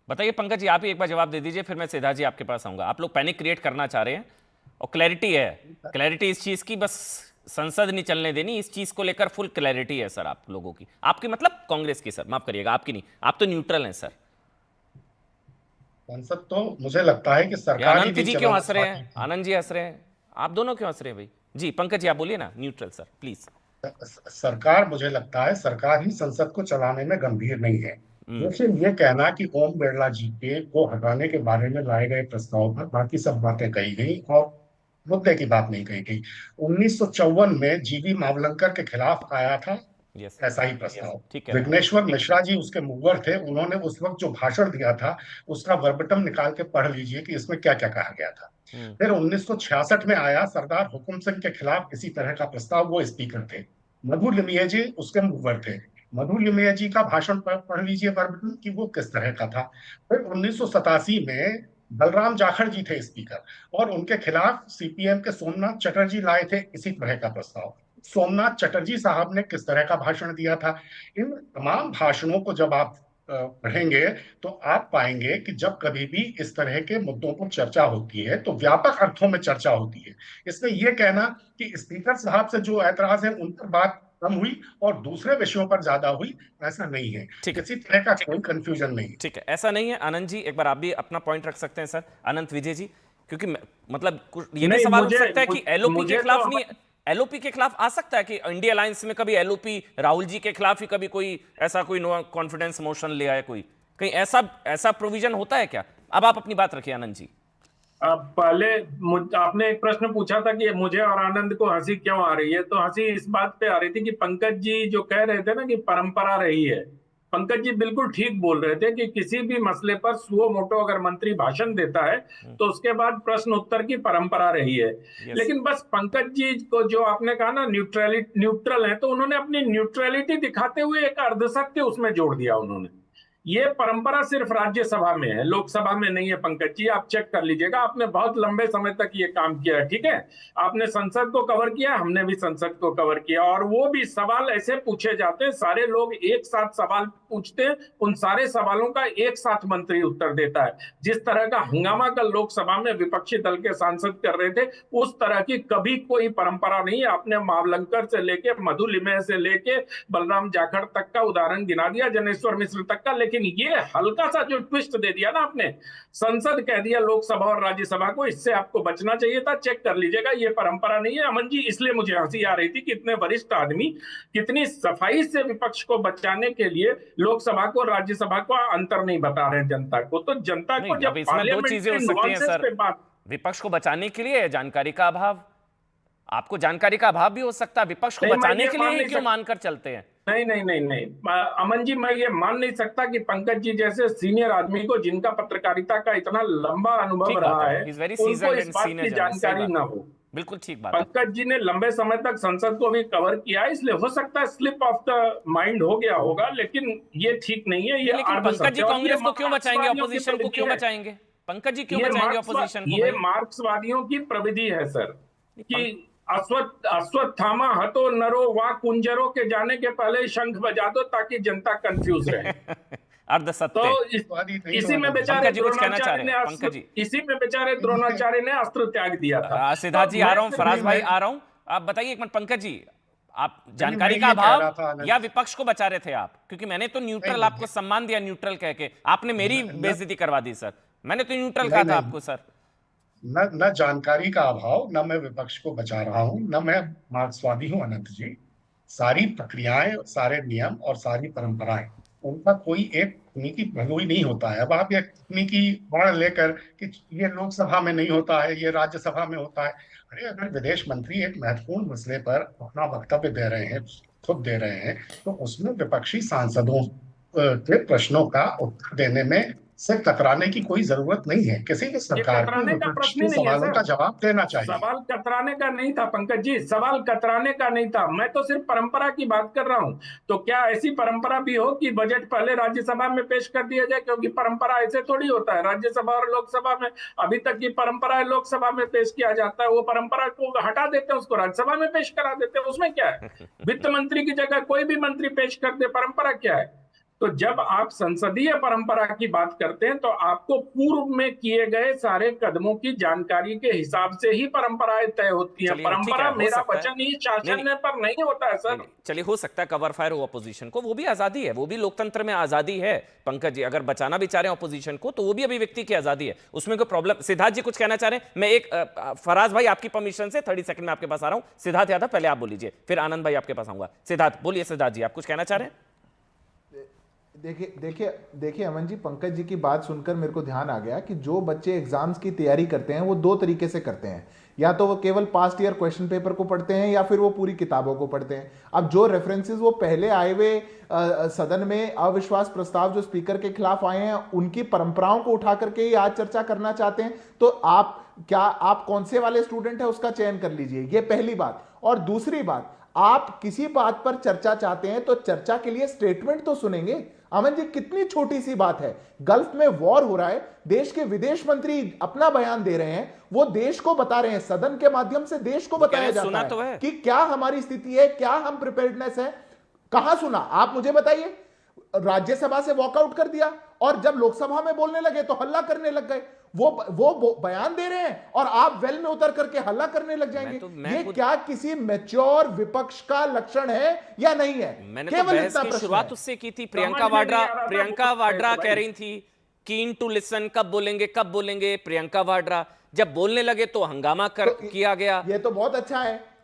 बताइए पंकज जी, आप ही एक बार जवाब दे दीजिए, फिर मैं सीधा जी आपके पास आऊंगा। आप लोग पैनिक क्रिएट करना चाह रहे हैं और क्लैरिटी है, क्लैरिटी इस चीज की, बस संसद नहीं चलने देनी, इस चीज को लेकर फुल क्लैरिटी है सर आप लोगों की। आपकी मतलब कांग्रेस की, सर माफ करिएगा, आपकी नहीं, आप तो न्यूट्रल हैं सर। संसद तो मुझे लगता है कि ये सरकार ही अनंत नहीं जी क्यों चलाना हंस रहे हैं, चाहती थी। आनंद जी हंस रहे हैं, आप दोनों क्यों हंस रहे हैं भाई? जी पंकज जी आप बोलिए ना, न्यूट्रल सर प्लीज। सरकार, मुझे लगता है सरकार ही संसद को चलाने में गंभीर नहीं है। हम्म। लेकिन ये कहना कि ओम बिरला जी के को हटाने के बारे में लाए गए प्रस्ताव पर बाकी सब बातें कही गई और मुद्दे की बात नहीं कही गई। 1954 में जीवी मावलंकर के खिलाफ आया था यस। ऐसा ही प्रस्ताव। ठीक कह रहे हैं आप। विघ्नेश्वर मिश्रा जी उसके मुखर थे, उन्होंने उस वक्त जो भाषण दिया था उसका वर्बटम निकाल के पढ़ लीजिए कि इसमें क्या क्या कहा गया था। हम्म। फिर 1966 में आया सरदार हुकुम सिंह के खिलाफ इसी तरह का प्रस्ताव, वो स्पीकर थे। मधु लिमये जी उसके मुखर थे। मधु लिमये जी का भाषण पढ़ लीजिए वर्बटम कि वो किस तरह का था। फिर 1987 में बलराम जाखड़ जी थे स्पीकर, और उनके खिलाफ सीपीएम के सोमनाथ चटर्जी लाए थे इसी तरह का प्रस्ताव। सोमनाथ चटर्जी साहब ने किस तरह का भाषण दिया था। इन तमाम भाषणों को जब आप पढ़ेंगे तो आप पाएंगे कि जब कभी भी इस तरह के मुद्दों पर चर्चा होती है तो व्यापक अर्थों में चर्चा होती है। इसमें यह कहना कि स्पीकर साहब से जो ऐतराज है उन पर बात कम हुई और दूसरे विषयों पर ज्यादा हुई, ऐसा नहीं है। ठीक है। किसी तरह का कोई कंफ्यूजन नहीं। ठीक है, ऐसा नहीं है आनंद जी, एक बार आप भी अपना पॉइंट रख सकते हैं सर, अनंत विजय जी। क्योंकि मतलब ये भी नहीं, सवाल उठ सकता है कि एलओपी के मुझे तो खिलाफ नहीं, एलओपी के खिलाफ आ सकता है कि इंडिया अलायंस में कभी एलओपी राहुल जी के खिलाफ ही कभी कोई ऐसा कोई नो कॉन्फिडेंस मोशन ले आए, कोई कहीं ऐसा ऐसा प्रोविजन होता है क्या? अब आप अपनी बात रखिए आनंद जी। अब पहले आपने एक प्रश्न पूछा था कि मुझे और आनंद को हंसी क्यों आ रही है, तो हंसी इस बात पे आ रही थी कि पंकज जी जो कह रहे थे ना कि परंपरा रही है। पंकज जी बिल्कुल ठीक बोल रहे थे कि किसी भी मसले पर सुओ मोटो अगर मंत्री भाषण देता है तो उसके बाद प्रश्न उत्तर की परंपरा रही है। यस। लेकिन बस पंकज जी को जो आपने कहा ना न्यूट्रलिटी न्यूट्रल है, तो उन्होंने अपनी न्यूट्रलिटी दिखाते हुए एक अर्धसत्य उसमें जोड़ दिया उन्होंने। ये परंपरा सिर्फ राज्यसभा में है, लोकसभा में नहीं है। पंकज जी आप चेक कर लीजिएगा, आपने बहुत लंबे समय तक ये काम किया है, ठीक है। आपने संसद को कवर किया, हमने भी संसद को कवर किया, और वो भी सवाल ऐसे पूछे जाते हैं, सारे लोग एक साथ सवाल पूछते हैं, उन सारे सवालों का एक साथ मंत्री उत्तर देता है। जिस तरह का हंगामा कल लोकसभा में विपक्षी दल के सांसद कर रहे थे, उस तरह की कभी कोई परंपरा नहीं है। आपने मावलंकर से लेके मधु लिमये से लेके बलराम जाखड़ तक का उदाहरण गिना दिया, जनेश्वर मिश्र तक का, लेकिन ये हल्का सा जो ट्विस्ट दे दिया ना आपने, संसद कह दिया लोकसभा और राज्यसभा को, इससे आपको बचना चाहिए था। चेक कर लीजिएगा, ये परंपरा नहीं है अमन जी। इसलिए मुझे हंसी आ रही थी कि इतने वरिष्ठ आदमी कितनी सफाई से विपक्ष को बचाने के लिए लोकसभा को राज्यसभा को अंतर नहीं बता रहे जनता को। तो जनता को नहीं, अब जब इसमें दो चीजें हो पार्लियामेंट्री सकती हैं नुआंसेस सर, पे बात, विपक्ष को बचाने के लिए जानकारी का अभाव, आपको जानकारी का अभाव भी हो सकता है, विपक्ष को नहीं मैं बचाने ये के लिए मान ही नहीं क्यों सकता। मानकर चलते हैं? नहीं नहीं नहीं नहीं अमन जी, मैं ये मान नहीं सकता कि पंकज जी जैसे सीनियर आदमी को, जिनका पत्रकारिता का इतना लंबा अनुभव ठीक बात रहा है, है, ही इज वेरी उनको सीजन्ड इस एंड बात सीनियर की जर्नलिस्ट, सही जानकारी बात ना है, हो। बिल्कुल ठीक बात है। पंकज जी ने लंबे समय तक संसद को भी कवर किया है, इसलिए हो सकता है स्लिप ऑफ द माइंड हो गया होगा, लेकिन ये ठीक नहीं है, नहीं, ये लेकिन अर्ध पंकज जी सत्य, और ये कांग्रेस को क्यों बचाएंगे, मार्क्सवादियों की ऑपोजिशन को प्रवृत्ति क्यों है। बचाएंगे? पंकज जी क्यों ये बचाएंगे मार्क्सवा ऑपोजिशन को ये भाई? मार्क्सवादियों की प्रविधि है सर, नहीं, कि अश्वत्थामा हतो नरो वा कुंजरो के जाने के पहले ही शंख बजा दो ताकि जनता कंफ्यूज रहे। अर्ध तो सत्य। वादी नहीं हो इसी में आनंद जी। बेचारे पंकज जी कुछ कहना चाह द्रोणाचार्य रहे ने हैं, अस्त्र पंकज जी। इसी में बेचारे द्रोणाचार्य ने अस्त्र त्याग दिया था। सिद्धार्थ तो जी आ मैं रहा हूं, सिर्फ फराज नहीं भाई मैं आ रहा हूं। आप बताइए एक मिनट पंकज जी, आप नहीं मैं जानकारी का ये कह अभाव रहा था आनंद या जी। विपक्ष को बचा रहे थे आप? क्योंकि मैंने तो नहीं न्यूट्रल आपको नहीं सम्मान दिया, न्यूट्रल कह के आपने मेरी न, बेइज्जती करवा दी सर, मैंने तो न्यूट्रल कहा नहीं था नहीं आपको सर। न जानकारी का अभाव, न मैं विपक्ष को बचा रहा हूं, न मैं मार्क्सवादी हूं अनंत जी। सारी प्रक्रियाएं, सारे नियम और सारी परंपराएं, उनका कोई एक तकनीकी पहलू ही नहीं होता है। अब आप ये तकनीकी बाढ़ लेकर कि ये लोकसभा में नहीं होता है, ये राज्यसभा में होता है। अरे अगर विदेश मंत्री एक महत्वपूर्ण मसले पर अपना वक्तव्य दे रहे हैं, खुद दे रहे हैं, तो उसमें विपक्षी सांसदों के प्रश्नों का उत्तर देने में से कतराने की कोई जरूरत नहीं है। किसी भी ये सरकार को कतराने का विपक्ष प्रश्न के ही नहीं है सवालों सर। का जवाब देना चाहिए। सवाल कतराने का नहीं था पंकज जी, सवाल कतराने का नहीं था। मैं तो सिर्फ परंपरा की बात कर रहा हूं। तो क्या ऐसी परंपरा भी हो कि बजट पहले राज्यसभा में पेश कर दिया जाए? क्योंकि परंपरा ऐसे थोड़ी होता है, राज्यसभा और लोकसभा में अभी तक की परंपरा है, लोकसभा में पेश किया जाता है। वो परंपरा को हटा देते हैं, उसको राज्यसभा में पेश करा देते हैं, उसमें क्या है? वित्त मंत्री की जगह कोई भी मंत्री पेश कर दे, परंपरा क्या है? तो जब आप संसदीय परंपरा की बात करते हैं तो आपको पूर्व में किए गए सारे कदमों की जानकारी के हिसाब से ही परंपराएं तय होती हैं। चलिए ठीक है, परंपरा हो मेरा सकता है। वचन ही नहीं शासन नहीं पर नहीं होता है नहीं सर। नहीं, चलिए हो सकता है कवर फायर हो अपोजिशन को, वो भी आजादी है, वो भी लोकतंत्र में आजादी है। पंकज जी अगर बचाना भी चाह रहे हैं अपोजिशन को तो वो भी अभिव्यक्ति की आजादी है, उसमें कोई प्रॉब्लम। सिद्धार्थ जी कुछ कहना चाह रहे हैं? मैं एक फराज भाई आपकी परमिशन से 30 सेकंड में आपके पास आ रहा हूं। सिद्धार्थ यादव पहले आप बोल लीजिए, फिर आनंद भाई आपके पास आऊंगा। सिद्धार्थ बोलिए। सिद्धार्थ जी आप कुछ कहना चाह रहे हैं? देखिए अमन जी, पंकज जी की बात सुनकर मेरे को ध्यान आ गया कि जो बच्चे एग्जाम्स की तैयारी करते हैं वो दो तरीके से करते हैं, या तो वो केवल पास्ट ईयर क्वेश्चन पेपर को पढ़ते हैं या फिर वो पूरी किताबों को पढ़ते हैं। अब जो रेफरेंसेस वो पहले आए हुए सदन में अविश्वास प्रस्ताव जो स्पीकर के खिलाफ आए हैं उनकी परंपराओं को उठा करके ही आज चर्चा करना चाहते हैं, तो आप कौन से वाले स्टूडेंट है उसका चयन कर लीजिए, ये पहली बात। और दूसरी बात, आप किसी बात पर चर्चा चाहते हैं तो चर्चा के लिए स्टेटमेंट तो सुनेंगे। अमन जी कितनी छोटी सी बात है, गल्फ में वॉर हो रहा है, देश के विदेश मंत्री अपना बयान दे रहे हैं, वो देश को बता रहे हैं, सदन के माध्यम से देश को बताया जाता है, तो है कि क्या हमारी स्थिति है, क्या हम प्रिपेयर्डनेस है। कहां सुना आप मुझे बताइए। राज्यसभा से वॉकआउट कर दिया और जब लोकसभा में बोलने लगे तो हल्ला करने लग गए। वो बयान दे रहे हैं और आप वेल में उतर करके हल्ला करने लग जाएंगे। ये क्या किसी मैच्योर विपक्ष का लक्षण है या नहीं है? मैंने तो बहस की शुरुआत उससे की थी। प्रियंका वाड्रा कह रही थी कीन टू लिसन, कब बोलेंगे। प्रियंका वाड्रा जब बोलने लगे तो हंगामा किया गया। ये तो बहुत अच्छा है।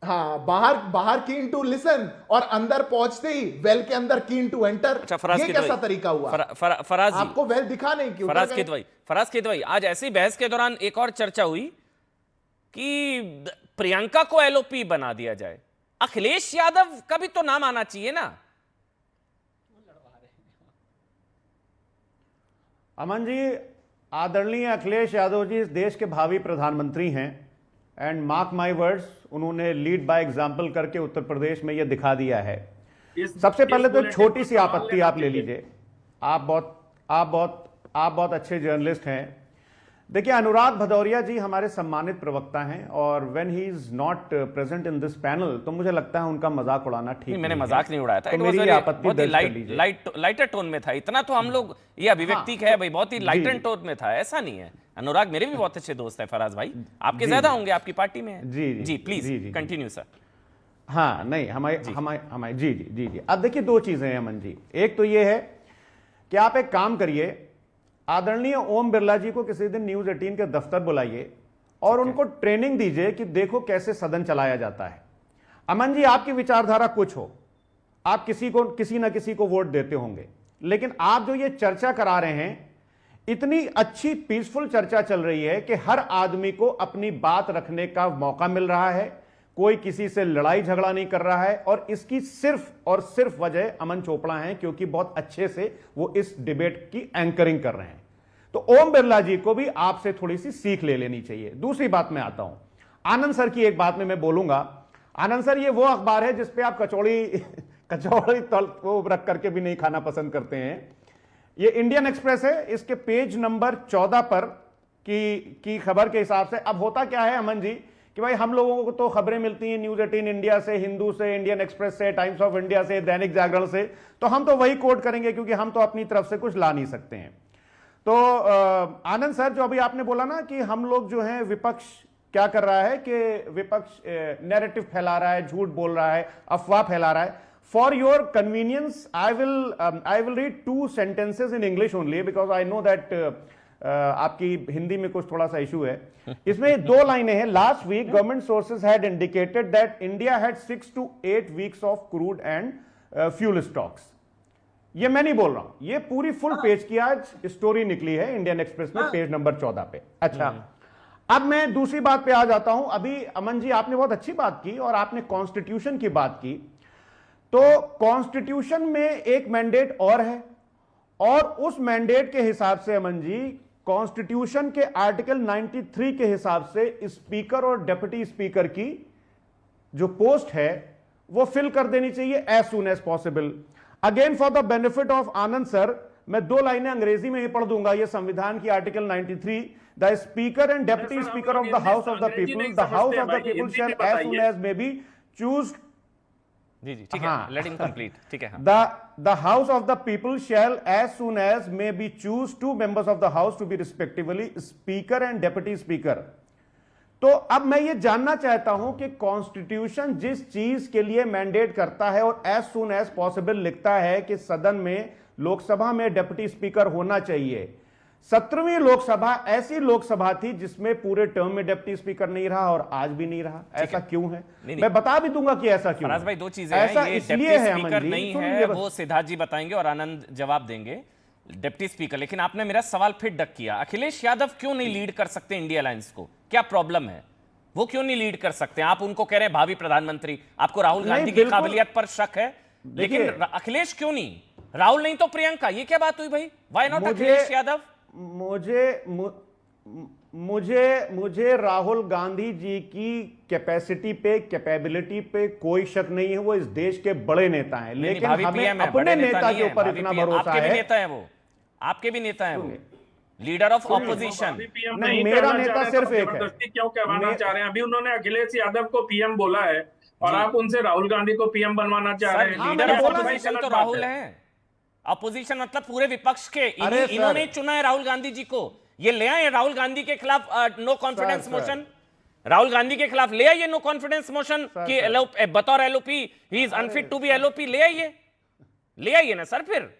हाँ, बाहर कीन टू लिसन और अंदर पहुंचते ही वेल के अंदर कीन टू एंटर। अच्छा, ये कैसा तरीका हुआ? फराज जी आपको वेल दिखा नहीं क्यों? फराज किदवई आज ऐसी बहस के दौरान एक और चर्चा हुई कि प्रियंका को एलओपी बना दिया जाए। अखिलेश यादव का भी तो नाम आना चाहिए ना। अमन जी, आदरणीय अखिलेश यादव जी इस देश के भावी प्रधानमंत्री हैं एंड मार्क माई वर्ड्स, उन्होंने लीड बाय एग्जाम्पल करके उत्तर प्रदेश में यह दिखा दिया है। सबसे पहले तो छोटी सी आपत्ति आप ले लीजिए, आप बहुत अच्छे जर्नलिस्ट हैं। देखिए, अनुराग भदौरिया जी हमारे सम्मानित प्रवक्ता हैं और when he is not present in this panel तो मुझे लगता है उनका मजाक उड़ाना ठीक नहीं। मैंने मजाक नहीं उड़ाया था, तो मेरी आपत्ति दर्ज कर लीजिए। लाइटर टोन में था। इतना तो हम लोग ये अभिव्यक्ति है भाई, बहुत ही लाइटर टोन में था, ऐसा नहीं है। अनुराग मेरे भी बहुत अच्छे दोस्त है। फराज भाई आपके ज्यादा होंगे, आपकी पार्टी में है। जी प्लीज कंटिन्यू सर। हाँ नहीं, हमारे जी। अब देखिए दो चीजें हैं अमन जी। एक तो ये है कि आप एक काम करिए, आदरणीय ओम बिरला जी को किसी दिन न्यूज 18 के दफ्तर बुलाइए और उनको ट्रेनिंग दीजिए कि देखो कैसे सदन चलाया जाता है। अमन जी, आपकी विचारधारा कुछ हो, आप किसी ना किसी को वोट देते होंगे, लेकिन आप जो ये चर्चा करा रहे हैं, इतनी अच्छी पीसफुल चर्चा चल रही है कि हर आदमी को अपनी बात रखने का मौका मिल रहा है, कोई किसी से लड़ाई झगड़ा नहीं कर रहा है। और इसकी सिर्फ और सिर्फ वजह अमन चोपड़ा है, क्योंकि बहुत अच्छे से वो इस डिबेट की एंकरिंग कर रहे हैं। तो ओम बिरला जी को भी आपसे थोड़ी सी सीख ले लेनी चाहिए। दूसरी बात में आता हूं, आनंद सर की एक बात में मैं बोलूंगा। आनंद सर, ये वो अखबार है जिसपे आप कचौड़ी तल वो रख करके भी नहीं खाना पसंद करते हैं। ये इंडियन एक्सप्रेस है, इसके पेज नंबर 14 पर की खबर के हिसाब से अब होता क्या है अमन जी कि भाई हम लोगों को तो खबरें मिलती हैं न्यूज 18 इंडिया से, हिंदू से, इंडियन एक्सप्रेस से, टाइम्स ऑफ इंडिया से, दैनिक जागरण से, तो हम तो वही कोट करेंगे क्योंकि हम तो अपनी तरफ से कुछ ला नहीं सकते हैं। तो आनंद सर, जो अभी आपने बोला ना कि हम लोग जो हैं, विपक्ष क्या कर रहा है कि विपक्ष नैरेटिव फैला रहा है, झूठ बोल रहा है, अफवाह फैला रहा है। For your convenience, I will read 2 sentences in English only because I know that आपकी हिंदी में कुछ थोड़ा सा इशू है। इसमें 2 लाइनें हैं। Last week, government sources had indicated that India had 6 to 8 weeks of crude and fuel stocks. ये मैं नहीं बोल रहा हूं, ये पूरी फुल पेज की आज स्टोरी निकली है इंडियन एक्सप्रेस में, पेज नंबर 14 पे। अच्छा, अब मैं दूसरी बात पे आ जाता हूं। अभी अमन जी आपने बहुत अच्छी बात की और आपने कॉन्स्टिट्यूशन की बात की। तो कॉन्स्टिट्यूशन में एक मैंडेट और है और उस मैंडेट के हिसाब से अमन जी, कॉन्स्टिट्यूशन के आर्टिकल 93 के हिसाब से स्पीकर और डेप्यूटी स्पीकर की जो पोस्ट है वो फिल कर देनी चाहिए as soon as possible. Again for the benefit of Anand sir, मैं 2 लाइनें अंग्रेजी में ही पढ़ दूंगा। ये संविधान की article 93, the speaker and deputy speaker of the house of the people, the house of the people shall as soon as may be chose जी जी ठीक है, हाँ। लेट हिम कंप्लीट, ठीक है। हाँ। The House of the People shall, as soon as may be, choose 2 members of the House to be respectively Speaker and Deputy Speaker. तो अब मैं ये जानना चाहता हूं कि कॉन्स्टिट्यूशन जिस चीज के लिए मैंडेट करता है और एज सुन एज पॉसिबल लिखता है कि सदन में, लोकसभा में डेप्यूटी स्पीकर होना चाहिए, 17वीं लोकसभा ऐसी लोकसभा थी जिसमें पूरे टर्म में डेप्यूटी स्पीकर नहीं रहा और आज भी नहीं रहा। ऐसा क्यों है? मैं बता भी दूंगा कि ऐसा क्यों। फराज भाई, दो चीजें ऐसा हैं, ये इसलिए डिप्टी है स्पीकर अमन जी, नहीं सुनिए है, बस। वो सिद्धार्थ जी बताएंगे और आनंद जवाब देंगे। डिप्टी स्पीकर, लेकिन आपने मेरा सवाल फिर डक किया। अखिलेश यादव क्यों नहीं लीड कर सकते इंडिया अलायंस को? क्या प्रॉब्लम है? वो क्यों नहीं लीड कर सकते? आप उनको कह रहे हैं भावी प्रधानमंत्री, आपको राहुल गांधी की बिल्कुल। काबिलियत पर शक है, लेकिन अखिलेश क्यों नहीं? राहुल नहीं तो प्रियंका, ये क्या बात हुई भाई? Why not Akhilesh Yadav? मुझे राहुल गांधी जी की कैपेसिटी पे, कैपेबिलिटी पे कोई शक नहीं है। वो इस देश के बड़े नेता हैं, लेकिन भावी हमें PM है, अपने बड़े नेता नहीं के है, ऊपर भावी इतना PM भरोसा आपके भी है। नेता है वो, आपके भी नेता है वो, लीडर ऑफ ऑपोजिशन। नहीं, मेरा नेता सिर्फ एक है। जबरदस्ती क्यों कहवाना मैं- चाह रहे हैं? अभी उन्होंने अखिलेश यादव को पीएम बोला है और आप उनसे राहुल गांधी को पीएम बनवाना चाह रहे हैं। लीडर मैंने ऑफ बोला ऑपोजिशन गलत तो बात राहुल है। ऑपोजिशन मतलब पूरे विपक्ष के, अरे सर। इन्होंने चुना है राहुल गांधी जी को। ये ले आए राहुल गांधी के खिलाफ no confidence sir. Motion, Rahul Gandhi के खिलाफ ले आइए नो कॉन्फिडेंस मोशन कि बतौर LOP he is unfit to be LOP. ले आइए ना सर, फिर